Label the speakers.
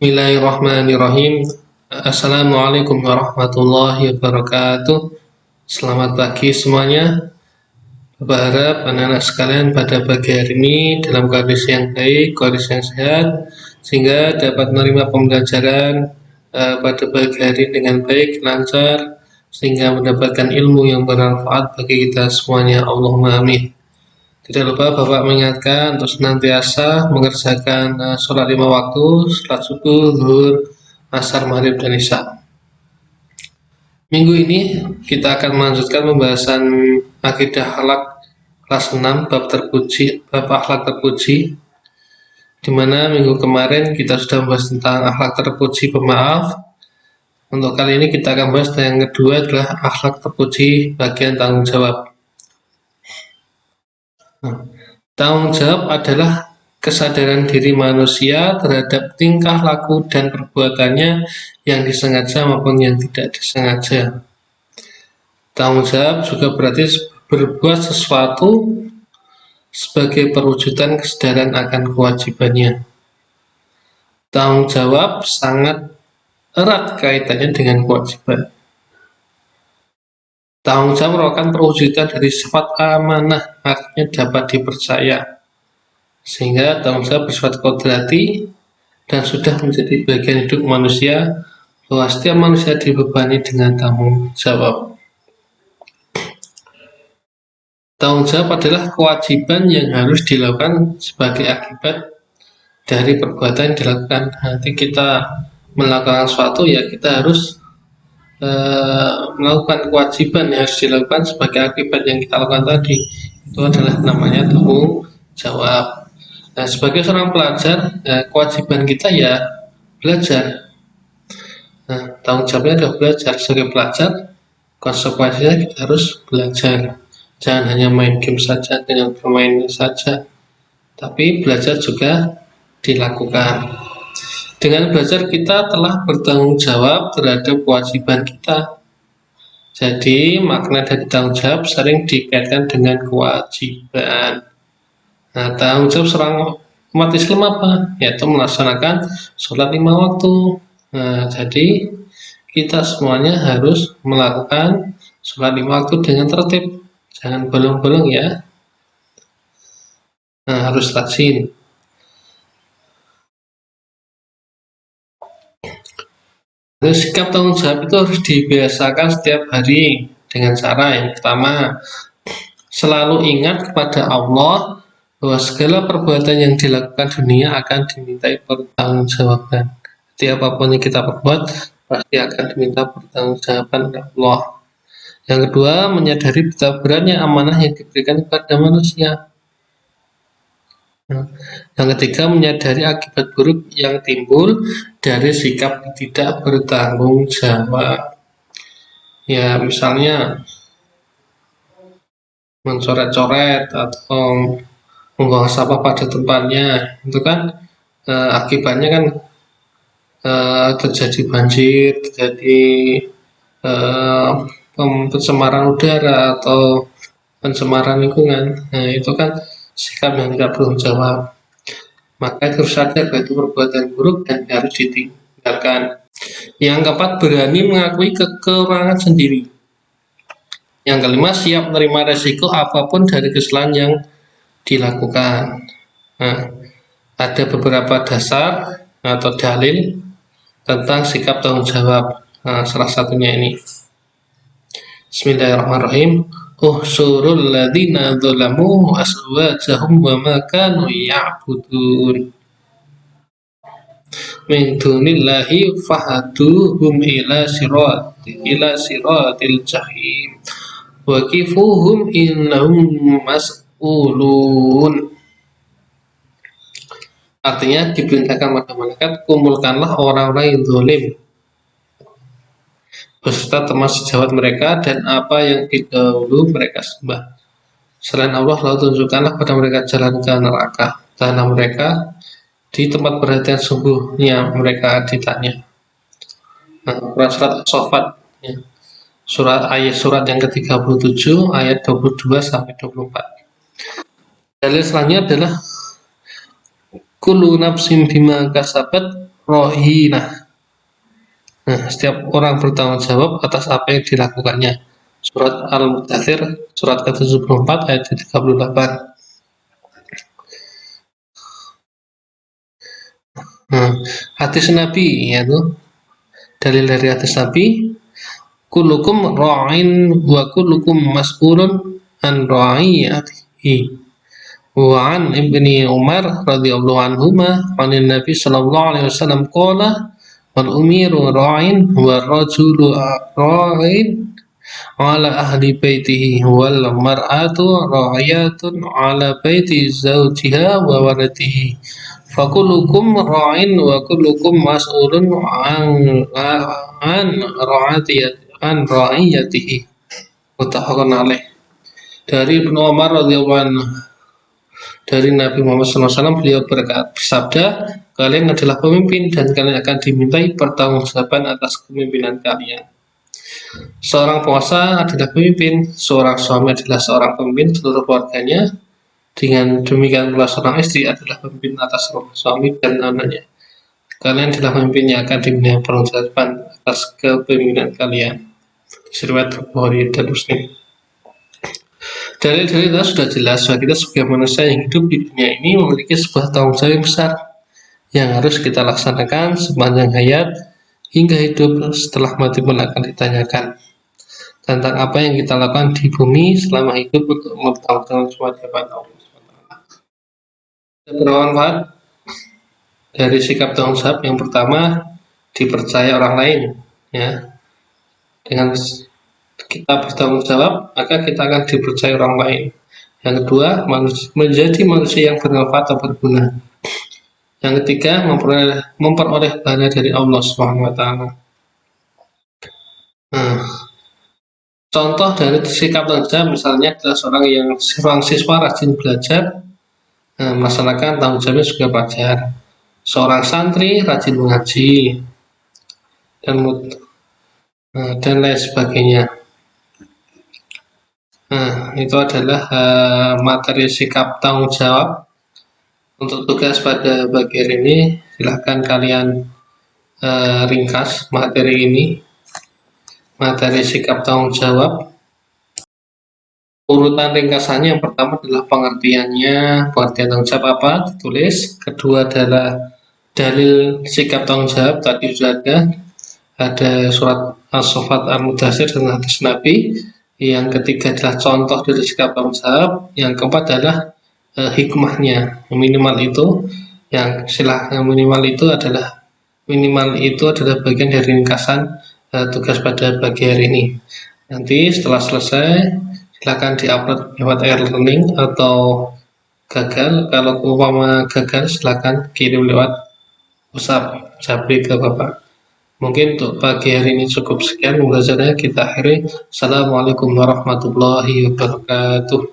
Speaker 1: Bismillahirrahmanirrahim. Assalamualaikum warahmatullahi wabarakatuh. Selamat pagi semuanya. Berharap anak-anak sekalian pada pagi hari ini dalam kondisi yang baik, kondisi yang sehat, sehingga dapat menerima pembelajaran pada pagi hari dengan baik, lancar, sehingga mendapatkan ilmu yang bermanfaat bagi kita semuanya. Allahumma amin. Tidak lupa Bapak mengingatkan untuk senantiasa mengerjakan sholat 5 waktu, sholat subuh, zuhur, asar, maghrib, dan isya. Minggu ini kita akan melanjutkan pembahasan akidah akhlak kelas 6, bab akhlak terpuji, di mana minggu kemarin kita sudah membahas tentang akhlak terpuji pemaaf. Untuk kali ini kita akan bahas yang kedua adalah akhlak terpuji bagian tanggung jawab. Tanggung jawab adalah kesadaran diri manusia terhadap tingkah laku dan perbuatannya yang disengaja maupun yang tidak disengaja. Tanggung jawab juga berarti berbuat sesuatu sebagai perwujudan kesadaran akan kewajibannya. Tanggung jawab sangat erat kaitannya dengan kewajiban. Tanggung jawab merupakan perwujudan dari sifat amanah, artinya dapat dipercaya, sehingga tanggung jawab bersifat kodrati dan sudah menjadi bagian hidup manusia, bahwa setiap manusia dibebani dengan tanggung jawab. Tanggung jawab adalah kewajiban yang harus dilakukan sebagai akibat dari perbuatan yang dilakukan. Nanti kita melakukan sesuatu, ya kita harus melakukan kewajiban yang harus dilakukan sebagai akibat yang kita lakukan tadi. Itu adalah namanya tanggung jawab. Nah, sebagai seorang pelajar, kewajiban kita ya belajar. Nah, tanggung jawabnya adalah belajar. Sebagai pelajar, konsekuensinya kita harus belajar. Jangan hanya main game saja dengan bermain saja, tapi belajar juga dilakukan. Dengan belajar kita telah bertanggung jawab terhadap kewajiban kita. Jadi makna dari tanggung jawab sering dikaitkan dengan kewajiban. Nah, tanggung jawab seorang umat Islam apa? Yaitu melaksanakan sholat 5 waktu. Nah, jadi kita semuanya harus melakukan sholat 5 waktu dengan tertib. Jangan bolong-bolong ya. Nah, harus rajin. Sikap tanggung jawab itu harus dibiasakan setiap hari dengan cara yang pertama, selalu ingat kepada Allah bahwa segala perbuatan yang dilakukan dunia akan dimintai pertanggungjawaban. Jadi apapun yang kita perbuat pasti akan diminta pertanggungjawaban oleh Allah. Yang kedua, menyadari betapa beratnya amanah yang diberikan kepada manusia. Yang ketiga, menyadari akibat buruk yang timbul dari sikap tidak bertanggung jawab. Ya, misalnya mencoret-coret atau membuang sampah pada tempatnya, itu kan akibatnya kan terjadi banjir, terjadi pencemaran udara atau pencemaran lingkungan. Nah, itu kan sikap yang tidak bertanggung jawab. Maka harus sadar bahwa itu perbuatan buruk dan harus ditinggalkan. Yang keempat, berani mengakui kekurangan sendiri. Yang kelima, siap menerima resiko apapun dari kesalahan yang dilakukan. Nah, ada beberapa dasar atau dalil tentang sikap tanggung jawab. Nah, salah satunya ini. Bismillahirrahmanirrahim. Uhsurul ladzina dzalamu aswajahum wa ma kanu ya'budun min dunillahi fahduhum ila siratil jahim wa kifuhum innahum mas'ulun. Artinya diperintahkan pada malaikat, kumpulkanlah orang-orang yang zalim beserta teman sejawat mereka dan apa yang dahulu mereka sembah selain Allah, lalu tunjukkanlah pada mereka jalan ke neraka, tanah mereka di tempat perhatian sungguhnya mereka ditanya. Nah, surat As-Saffat ya. Surat yang ke-37 ayat 22 sampai 24. Dalil selanjutnya adalah kullu nafsin bima kasabat rohinah. Nah, setiap orang bertanggung jawab atas apa yang dilakukannya. Surat Al-Mudathir, surat ke-74 ayat 38. Nah, hadis Nabi yaitu dalil dari hadis Nabi, kullukum ra'in wa kullukum mas'ulun an ra'iyatihi. Wa an Ibni Umar radhiyallahu anhuma anin Nabi sallallahu alaihi wasallam qala wal umiru ra'in wa rajulu ra'in ala ahli baitihi wal mar'atu ra'iyatun ala baiti zawjiha wa waladihi fakulukum ra'in wa kullukum mas'ulun an ra'iyatihi muttafaqun alaih. Dari Ibnu Umar radhiyallahu anhu, dari Nabi Muhammad SAW, beliau bersabda, kalian adalah pemimpin dan kalian akan dimintai pertanggungjawaban atas kepemimpinan kalian. Seorang penguasa adalah pemimpin, seorang suami adalah seorang pemimpin seluruh keluarganya. Dengan demikian pula seorang istri adalah pemimpin atas suami dan anaknya. Kalian adalah pemimpin yang akan dimintai pertanggungjawaban atas kepemimpinan kalian. Riwayat Bukhari dan Muslim. Dalil-dalil sudah jelas bahwa kita sebagai manusia yang hidup di dunia ini memiliki sebuah tanggung jawab yang besar yang harus kita laksanakan sepanjang hayat hingga hidup. Setelah mati pun akan ditanyakan tentang apa yang kita lakukan di bumi selama hidup untuk mempertanggungjawabkan semua jawaban Allah. Bermanfaat dari sikap tanggung jawab yang pertama, dipercaya orang lain, ya. Dengan kita bertanggung jawab, maka kita akan dipercaya orang lain. Yang kedua, menjadi manusia yang bermanfaat atau berguna. Yang ketiga, memperoleh pahala dari Allah Subhanahu wa taala. Nah, contoh dari sikap tanggung jawab misalnya adalah seorang siswa rajin belajar, melaksanakan tanggung jawabnya juga pelajar. Seorang santri rajin mengaji dan lain sebagainya. Nah, itu adalah materi sikap tanggung jawab. Untuk tugas pada bagian ini, silahkan kalian ringkas materi ini. Materi sikap tanggung jawab. Urutan ringkasannya yang pertama adalah pengertian tanggung jawab apa, ditulis. Kedua adalah dalil sikap tanggung jawab, tadi sudah ada surat As-Saffat Al-Mudathir dan hadis Nabi. Yang ketiga adalah contoh dari sikap tanggung jawab. Yang keempat adalah hikmahnya. Minimal itu adalah bagian dari ringkasan tugas pada pagi hari ini. Nanti setelah selesai silakan diupload lewat e-learning atau gagal. Kalau umpama gagal silakan kirim lewat WhatsApp Japri ke Bapak. Mungkin untuk pagi hari ini cukup sekian. Kita akhiri. Assalamualaikum warahmatullahi wabarakatuh.